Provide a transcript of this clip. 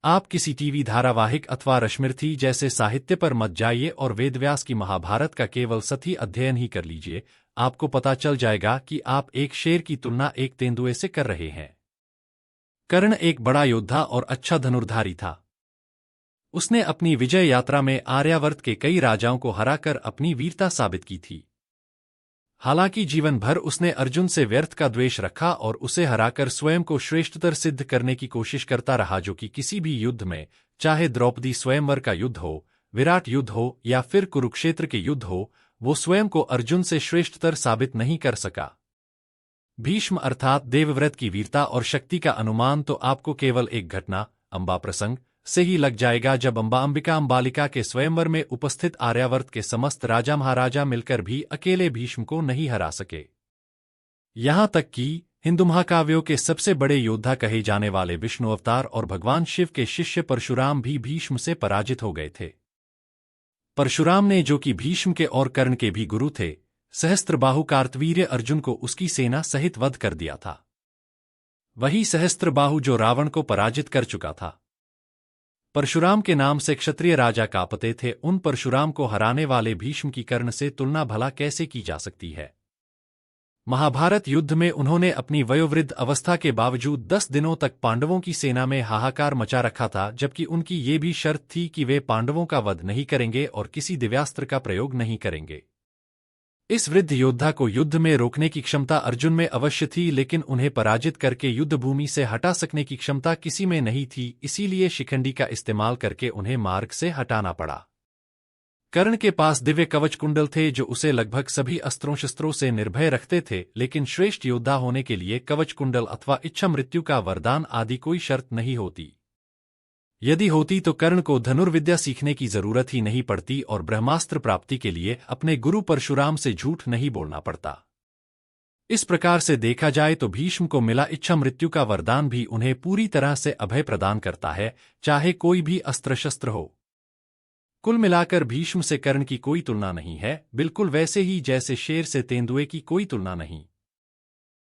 आप किसी टीवी धारावाहिक अथवा रश्मिरथी जैसे साहित्य पर मत जाइए और वेदव्यास की महाभारत का केवल सतही अध्ययन ही कर लीजिए, आपको पता चल जाएगा कि आप एक शेर की तुलना एक तेंदुए से कर रहे हैं। कर्ण एक बड़ा योद्धा और अच्छा धनुर्धारी था। उसने अपनी विजय यात्रा में आर्यावर्त के कई राजाओं को हराकर अपनी वीरता साबित की थी। हालांकि जीवन भर उसने अर्जुन से व्यर्थ का द्वेष रखा और उसे हराकर स्वयं को श्रेष्ठतर सिद्ध करने की कोशिश करता रहा, जो कि किसी भी युद्ध में, चाहे द्रौपदी स्वयंवर का युद्ध हो, विराट युद्ध हो या फिर कुरुक्षेत्र के युद्ध हो, वो स्वयं को अर्जुन से श्रेष्ठतर साबित नहीं कर सका। भीष्म अर्थात देवव्रत की वीरता और शक्ति का अनुमान तो आपको केवल एक घटना, अंबा प्रसंग, से ही लग जाएगा, जब अंबिका अंबालिका के स्वयंवर में उपस्थित आर्यावर्त के समस्त राजा महाराजा मिलकर भी अकेले भीष्म को नहीं हरा सके। यहां तक कि हिंदू महाकाव्यों के सबसे बड़े योद्धा कहे जाने वाले विष्णु अवतार और भगवान शिव के शिष्य परशुराम भी भीष्म से पराजित हो गए थे। परशुराम ने, जो कि भीष्म के और कर्ण के भी गुरु थे, सहस्त्रबाहु कार्तवीर्य अर्जुन को उसकी सेना सहित वध कर दिया था। वही सहस्त्रबाहु जो रावण को पराजित कर चुका था। परशुराम के नाम से क्षत्रिय राजा कांपते थे। उन परशुराम को हराने वाले भीष्म की कर्ण से तुलना भला कैसे की जा सकती है। महाभारत युद्ध में उन्होंने अपनी वयोवृद्ध अवस्था के बावजूद 10 दिनों तक पांडवों की सेना में हाहाकार मचा रखा था, जबकि उनकी ये भी शर्त थी कि वे पांडवों का वध नहीं करेंगे और किसी दिव्यास्त्र का प्रयोग नहीं करेंगे। इस वृद्ध योद्धा को युद्ध में रोकने की क्षमता अर्जुन में अवश्य थी, लेकिन उन्हें पराजित करके युद्धभूमि से हटा सकने की क्षमता किसी में नहीं थी। इसीलिए शिखंडी का इस्तेमाल करके उन्हें मार्ग से हटाना पड़ा। कर्ण के पास दिव्य कवच कुंडल थे, जो उसे लगभग सभी अस्त्रों शस्त्रों से निर्भय रखते थे, लेकिन श्रेष्ठ योद्धा होने के लिए कवच कुंडल अथवा इच्छा मृत्यु का वरदान आदि कोई शर्त नहीं होती। यदि होती तो कर्ण को धनुर्विद्या सीखने की जरूरत ही नहीं पड़ती और ब्रह्मास्त्र प्राप्ति के लिए अपने गुरु परशुराम से झूठ नहीं बोलना पड़ता। इस प्रकार से देखा जाए तो भीष्म को मिला इच्छा मृत्यु का वरदान भी उन्हें पूरी तरह से अभय प्रदान करता है, चाहे कोई भी अस्त्र शस्त्र हो। कुल मिलाकर भीष्म से कर्ण की कोई तुलना नहीं है, बिल्कुल वैसे ही जैसे शेर से तेंदुए की कोई तुलना नहीं।